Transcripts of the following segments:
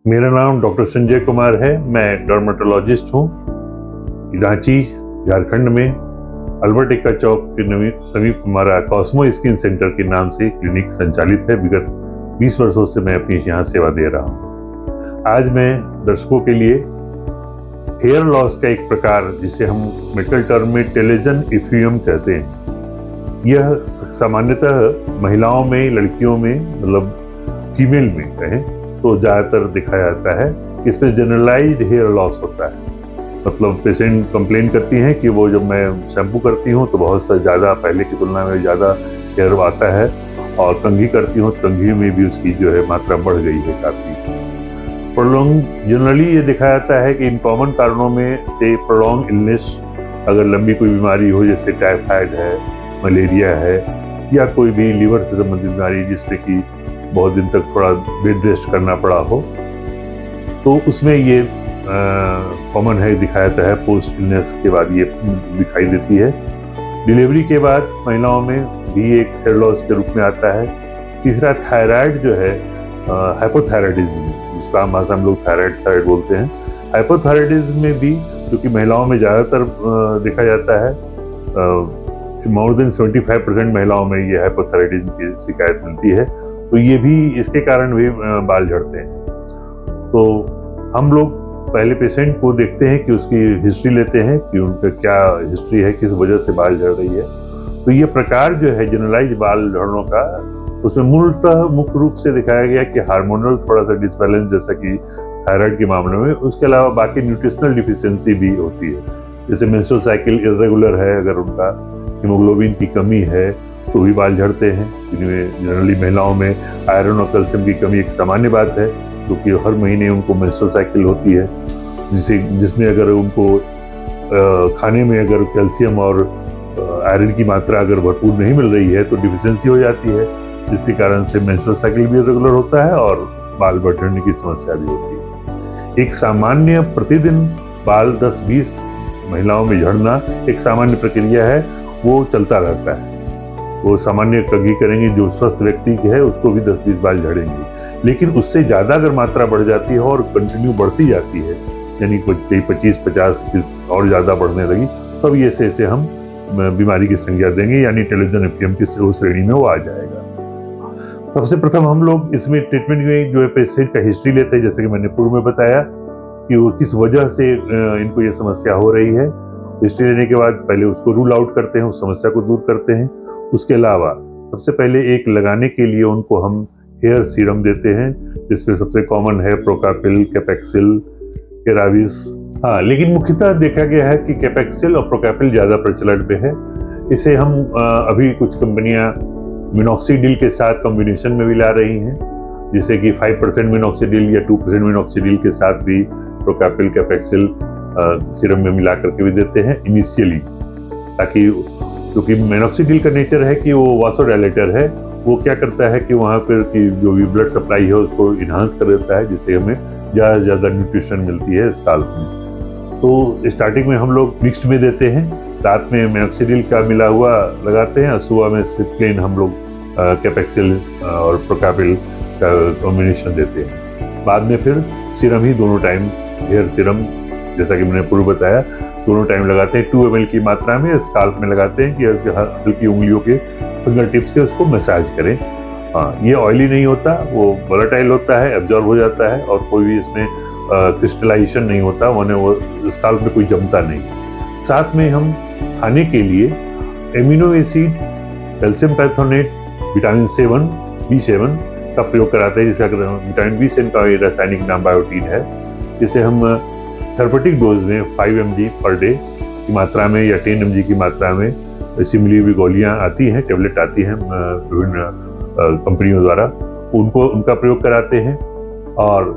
मेरा नाम डॉक्टर संजय कुमार है। मैं डर्मेटोलॉजिस्ट हूँ। रांची, झारखंड में अल्बर्ट एक्का चौक के समीप हमारा कॉस्मो स्किन सेंटर के नाम से क्लिनिक संचालित है। विगत 20 वर्षों से मैं अपनी यहाँ सेवा दे रहा हूँ। आज मैं दर्शकों के लिए हेयर लॉस का एक प्रकार, जिसे हम मेडिकल टर्म में टेलोजन इफ्यूम कहते हैं, यह सामान्यतः महिलाओं में, लड़कियों में, मतलब फीमेल में कहें तो ज़्यादातर देखा जाता है। इसमें जनरलाइज्ड हेयर लॉस होता है। मतलब पेशेंट कंप्लेन करती हैं कि वो जब मैं शैम्पू करती हूँ तो बहुत सा ज़्यादा, पहले की तुलना में ज़्यादा हेयर आता है, और कंघी करती हूँ तो कंघी में भी उसकी जो है मात्रा बढ़ गई है काफ़ी। प्रोलॉन्ग, जनरली ये देखा जाता है कि इन कॉमन कारणों में से प्रोलॉन्ग इलनेस, अगर लंबी कोई बीमारी हो जैसे टाइफाइड है, मलेरिया है, या कोई भी लीवर से संबंधित बीमारी जिसमें कि बहुत दिन तक थोड़ा बेड रेस्ट करना पड़ा हो, तो उसमें ये कॉमन है, दिखाया जाता है। पोस्ट इलनेस के बाद ये दिखाई देती है। डिलीवरी के बाद महिलाओं में भी एक हेयर लॉस के रूप में आता है। तीसरा थायराइड जो है, हाइपोथायराइडिज्म, जिसको आम भाषा में लोग थायराइड बोलते हैं। हाइपोथायराइडिज्म में भी, जो कि महिलाओं में ज़्यादातर देखा जाता है, मोर देन 75% महिलाओं में ये हाइपोथायराइडिज्म की शिकायत मिलती है। तो ये भी, इसके कारण भी बाल झड़ते हैं। तो हम लोग पहले पेशेंट को देखते हैं कि उसकी हिस्ट्री लेते हैं कि उनका क्या हिस्ट्री है, किस वजह से बाल झड़ रही है। तो ये प्रकार जो है जनरलाइज बाल झड़नों का, उसमें मूलतः मुख्य रूप से दिखाया गया कि हार्मोनल थोड़ा सा डिसबैलेंस, जैसा कि थायराइड के मामले में। उसके अलावा बाकी न्यूट्रिशनल डिफिशियंसी भी होती है, जैसे मेंस्ट्रुअल साइकिल इरेगुलर है, अगर उनका हीमोग्लोबिन की कमी है तो भी बाल झड़ते हैं। इनमें जनरली महिलाओं में आयरन और कैल्शियम की कमी एक सामान्य बात है, क्योंकि हर महीने उनको मेंस्ट्रुअल साइकिल होती है, जिसमें अगर उनको खाने में अगर कैल्शियम और आयरन की मात्रा अगर भरपूर नहीं मिल रही है तो डिफिशियंसी हो जाती है, जिसके कारण से मेंस्ट्रुअल साइकिल भी इरेगुलर होता है और बाल बढ़ने की समस्या भी होती है। एक सामान्य प्रतिदिन बाल 10-20 महिलाओं में झड़ना एक सामान्य प्रक्रिया है, वो चलता रहता है। वो सामान्य कंघी करेंगे, जो स्वस्थ व्यक्ति है उसको भी 10-20 बाल झड़ेंगे। लेकिन उससे ज़्यादा अगर मात्रा बढ़ जाती है और कंटिन्यू बढ़ती जाती है, यानी कोई 25-50 और ज़्यादा बढ़ने लगी, तब ये से हम बीमारी की संज्ञा देंगे, यानी टेलोजन इफ्यूम की श्रेणी में वो आ जाएगा। सबसे प्रथम हम लोग इसमें ट्रीटमेंट में जो है पेशेंट का हिस्ट्री लेते हैं, जैसे कि मैंने पूर्व में बताया कि वो किस वजह से इनको ये समस्या हो रही है। हिस्ट्री लेने के बाद पहले उसको रूल आउट करते हैं, उस समस्या को दूर करते हैं। उसके अलावा सबसे पहले एक लगाने के लिए उनको हम हेयर सीरम देते हैं, जिसमें सबसे कॉमन है प्रोकापिल, कैपेक्सिल, केराविस। हाँ, लेकिन मुख्यतः देखा गया है कि कैपेक्सिल और प्रोकापिल ज़्यादा प्रचलन पे है। इसे हम अभी कुछ कंपनियां मिनॉक्सिडिल के साथ कॉम्बिनेशन में भी ला रही हैं, जिसे कि 5% मिनॉक्सिडिल या 2% मिनॉक्सिडिल के साथ भी प्रोकापिल, कैपेक्सिल सीरम में मिला करके भी देते हैं इनिशियली, ताकि, क्योंकि मिनॉक्सिडिल का नेचर है कि वो वासोडायलेटर है। वो क्या करता है कि वहाँ पर की जो भी ब्लड सप्लाई है उसको इन्हांस कर देता है, जिससे हमें ज़्यादा से ज़्यादा न्यूट्रिशन मिलती है स्काल्प में। तो स्टार्टिंग में हम लोग मिक्स्ड में देते हैं, रात में मिनॉक्सिडिल का मिला हुआ लगाते हैं और सुबह में सिर्फ प्लेन हम लोग कैपेक्सिल और प्रोकापिल का कॉम्बिनेशन देते हैं। बाद में फिर सीरम ही दोनों टाइम, हेयर सीरम, जैसा कि मैंने पूर्व बताया, दोनों टाइम लगाते हैं। 2 ml की मात्रा में स्काल्प में लगाते हैं कि उसके हल्की उंगलियों के फिंगर टिप से उसको मसाज करें। हाँ, ये ऑयली नहीं होता, वो वोलेटाइल होता है, एब्जॉर्ब हो जाता है, और कोई भी इसमें क्रिस्टलाइजेशन नहीं होता, वो स्काल्प में कोई जमता नहीं। साथ में हम खाने के लिए amino acid, calcium pantothenate, vitamin B7 का प्रयोग कराते हैं, जिसका विटामिन B7 का रासायनिक नाम बायोटीन है, जिसे हम थेरेपेटिक डोज में 5 mg पर डे की मात्रा में या 10 mg की मात्रा में, ऐसी मिली हुई गोलियां आती हैं, टेबलेट आती हैं विभिन्न कंपनियों द्वारा, उनका प्रयोग कराते हैं। और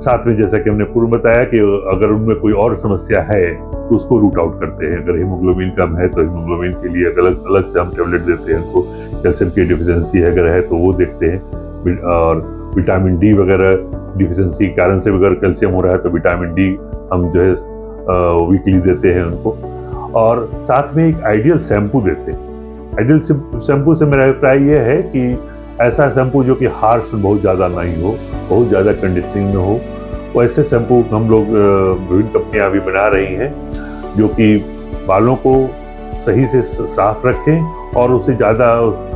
साथ में, जैसा कि हमने पूर्व बताया, कि अगर उनमें कोई और समस्या है तो उसको रूट आउट करते हैं। अगर हीमोग्लोबिन कम है तो हीमोग्लोबिन के लिए अलग से हम टेबलेट देते हैं उनको। कैल्शियम की डिफिशियंसी अगर है तो वो देखते हैं, और विटामिन डी वगैरह डिफिशियंसी के कारण से अगर कैल्शियम हो रहा है तो विटामिन डी हम जो है वीकली देते हैं उनको। और साथ में एक आइडियल शैम्पू देते हैं। आइडियल शैम्पू से मेरा अभिप्राय यह है कि ऐसा शैम्पू जो कि हार्श बहुत ज़्यादा नहीं हो, बहुत ज़्यादा कंडीशनिंग में हो, वैसे शैम्पू हम लोग विभिन्न कंपनियां अभी बना रही हैं जो कि बालों को सही से साफ रखें और उससे ज़्यादा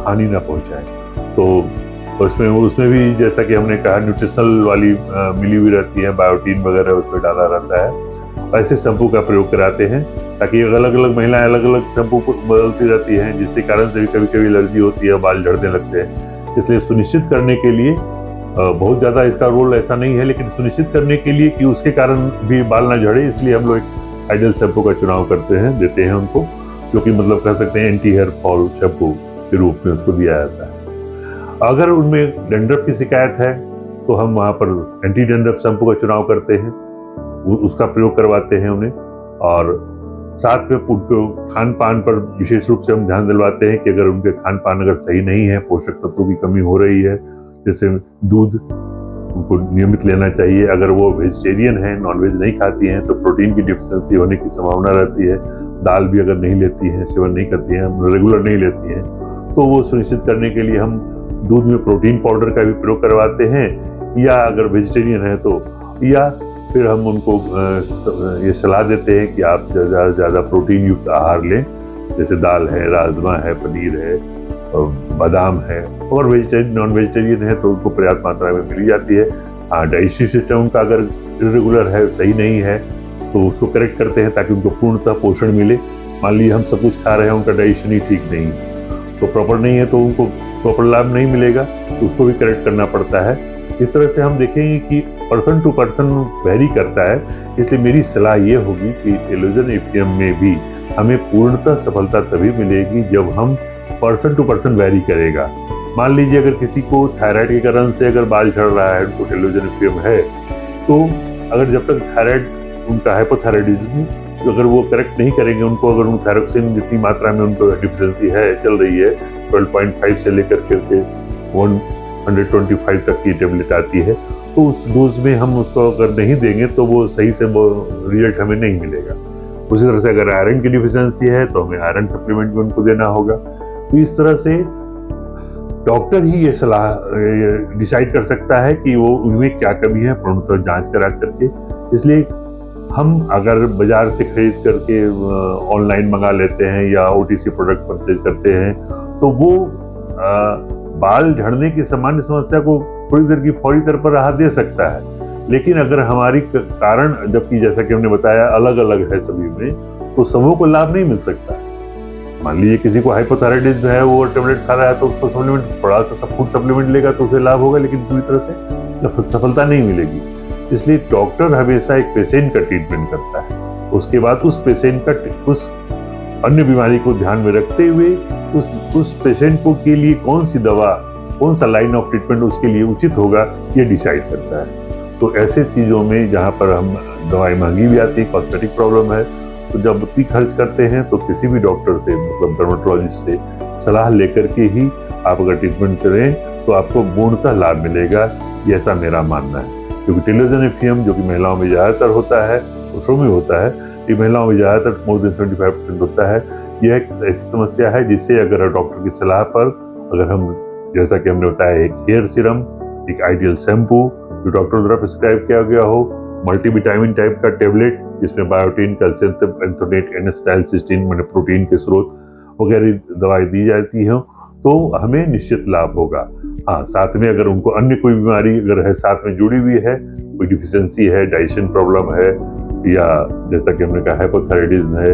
हानि ना पहुंचाएं। तो उसमें भी जैसा कि हमने कहा न्यूट्रिशनल वाली मिली हुई रहती है, बायोटीन वगैरह उसमें डाला रहता है। ऐसे शैम्पू का प्रयोग कराते हैं ताकि अलग अलग महिलाएं अलग अलग शैम्पू बदलती रहती हैं, जिसके कारण से भी कभी कभी एलर्जी होती है, बाल झड़ने लगते हैं। इसलिए सुनिश्चित करने के लिए बहुत ज़्यादा इसका रोल ऐसा नहीं है, लेकिन सुनिश्चित करने के लिए कि उसके कारण भी बाल ना झड़े, इसलिए हम लोग एक आइडियल शैम्पू का चुनाव करते हैं, देते हैं उनको, जो कि मतलब कह सकते हैं एंटी हेयर फॉल शैम्पू के रूप में उसको दिया जाता है। अगर उनमें डैंड्रफ की शिकायत है तो हम वहाँ पर एंटी डैंड्रफ शैम्पू का चुनाव करते हैं, उसका प्रयोग करवाते हैं उन्हें। और साथ में उनको खान पान पर विशेष रूप से हम ध्यान दिलवाते हैं कि अगर उनके खान पान अगर सही नहीं है, पोषक तत्वों की कमी हो रही है, जैसे दूध उनको नियमित लेना चाहिए। अगर वो वेजिटेरियन है, नॉनवेज नहीं खाती हैं, तो प्रोटीन की डिफिशियंसी होने की संभावना रहती है। दाल भी अगर नहीं लेती हैं, सेवन नहीं करती हैं, रेगुलर नहीं लेती हैं, तो वो सुनिश्चित करने के लिए हम दूध में प्रोटीन पाउडर का भी प्रयोग करवाते हैं, या अगर वेजिटेरियन है तो, या फिर हम उनको ये सलाह देते हैं कि आप ज़्यादा से ज़्यादा प्रोटीन युक्त आहार लें, जैसे दाल है, राजमा है, पनीर है, बादाम है। और वेजिटेरियन नॉन वेजिटेरियन है तो उनको पर्याप्त मात्रा में मिल जाती है। हाँ, डाइजेस्टिव सिस्टम उनका अगर इरेगुलर है, सही नहीं है, तो उसको करेक्ट करते हैं ताकि उनको पूर्णतः पोषण मिले। मान लीजिए हम सब कुछ खा रहे हैं, उनका डाइजेशन ही ठीक नहीं है, तो प्रॉपर नहीं है, तो उनको प्रॉपर लाभ नहीं मिलेगा, तो उसको भी करेक्ट करना पड़ता है। इस तरह से हम देखेंगे कि पर्सन टू पर्सन वेरी करता है। इसलिए मेरी सलाह ये होगी कि टेलोजन एफीएम में भी हमें पूर्णतः सफलता तभी मिलेगी जब हम पर्सन टू पर्सन वेरी करेगा। मान लीजिए अगर किसी को थायराइड के कारण से अगर बाल झड़ रहा है, उनको टेलोजन एफीएम है, तो अगर जब तक थायराइड उनका हाइपोथायराइडिज्म तो अगर वो करेक्ट नहीं करेंगे, उनको अगर उन थायरोक्सिन जितनी मात्रा में उनको डिफिशियंसी है, चल रही है 12.5 से लेकर के 125 तक की टेबलेट आती है, तो उस डोज में हम उसको अगर नहीं देंगे तो वो सही से रिजल्ट हमें नहीं मिलेगा। उसी तरह से अगर आयरन की डिफिशियंसी है तो हमें आयरन सप्लीमेंट भी उनको देना होगा। तो इस तरह से डॉक्टर ही ये सलाह डिसाइड कर सकता है कि वो उनमें क्या कमी है, पूर्णतः जांच करा करके। इसलिए हम अगर बाजार से खरीद करके ऑनलाइन मंगा लेते हैं या ओटीसी प्रोडक्ट परचेज करते हैं, तो वो बाल झड़ने की सामान्य समस्या को थोड़ी देर की फौरी तौर पर राहत दे सकता है। लेकिन अगर हमारी कारण, जबकि जैसा कि हमने बताया अलग अलग है सभी में, तो सबों को लाभ नहीं मिल सकता है। मान लीजिए किसी को हाइपोथायराइडिज्म है, वो टेबलेट खा रहा है, तो उसको सप्लीमेंट, थोड़ा सा फूड सप्लीमेंट लेगा तो उसे लाभ होगा, लेकिन पूरी तरह से सफलता नहीं मिलेगी। इसलिए डॉक्टर हमेशा एक पेशेंट का ट्रीटमेंट करता है, उसके बाद उस पेशेंट का उस अन्य बीमारी को ध्यान में रखते हुए उस पेशेंट को के लिए कौन सी दवा, कौन सा लाइन ऑफ ट्रीटमेंट उसके लिए उचित होगा, ये डिसाइड करता है। तो ऐसे चीज़ों में जहाँ पर हम दवाई महंगी भी आती है, कॉस्मेटिक प्रॉब्लम है, तो जब उतनी खर्च करते हैं तो किसी भी डॉक्टर से, मतलब डर्मेटोलॉजिस्ट से सलाह लेकर के ही आप अगर ट्रीटमेंट करें तो आपको पूर्णतः लाभ मिलेगा, ये ऐसा मेरा मानना है। क्योंकि टेलोजन एफीएम जो कि महिलाओं में ज़्यादातर होता है, पुरुषों में होता है, ये महिलाओं में ज़्यादातर मोर देन 75% होता है। यह एक ऐसी समस्या है जिसे अगर डॉक्टर की सलाह पर अगर हम, जैसा कि हमने बताया, एक हेयर सीरम, एक आइडियल शैम्पू जो डॉक्टर द्वारा प्रिस्क्राइब किया गया हो, मल्टीविटामिन टाइप का टेबलेट जिसमें बायोटीन, कैल्शियम, एंथोनेट, एन-एसिटाइलसिस्टीन मैंने प्रोटीन के स्रोत वगैरह दवाई दी जाती हो, तो हमें निश्चित लाभ होगा। हाँ, साथ में अगर उनको अन्य कोई बीमारी अगर है, साथ में जुड़ी हुई है, कोई डिफिशियंसी है, डाइजेशन प्रॉब्लम है, या जैसा कि हमने कहा हाइपोथायराइडिज्म है,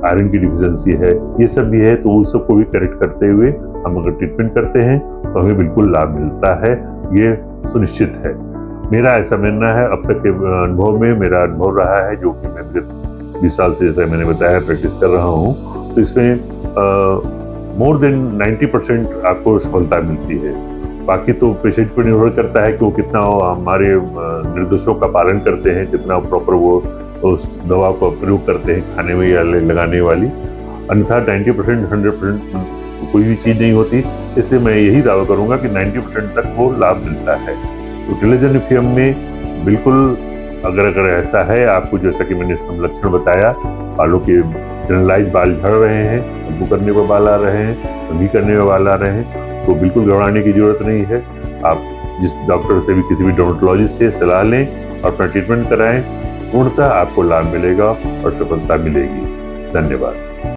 आयरन की डिफिशियंसी है, ये सब भी है, तो उस सबको भी करेक्ट करते हुए हम अगर ट्रीटमेंट करते हैं तो हमें बिल्कुल लाभ मिलता है, ये सुनिश्चित है। मेरा ऐसा मानना है, अब तक के अनुभव में मेरा अनुभव रहा है, जो कि मैं 20 साल से, जैसा मैंने बताया, प्रैक्टिस कर रहा हूँ, तो इसमें मोर देन 90% आपको सफलता मिलती है। बाकी तो पेशेंट पर निर्भर करता है कि वो कितना हमारे निर्देशों का पालन करते हैं, कितना प्रॉपर वो उस दवा को प्रयोग करते हैं खाने में या लगाने वाली। अन्यथा 90%, 100% कोई भी चीज़ नहीं होती। इसलिए मैं यही दावा करूंगा कि 90% तक वो लाभ मिलता है। तो टेलोजन एफीएम में बिल्कुल अगर ऐसा है आपको, जैसा कि मैंने सब लक्षण बताया, बालों के जनरलाइज बाल झड़ रहे हैं, शैम्पू करने पर बाल आ रहे हैं, कंघी करने पर बाल आ रहे हैं, तो बिल्कुल घबराने की जरूरत नहीं है। आप जिस डॉक्टर से भी, किसी भी डर्मेटोलॉजिस्ट से सलाह लें और अपना ट्रीटमेंट कराएं। पूर्णतः आपको लाभ मिलेगा और सफलता मिलेगी। धन्यवाद।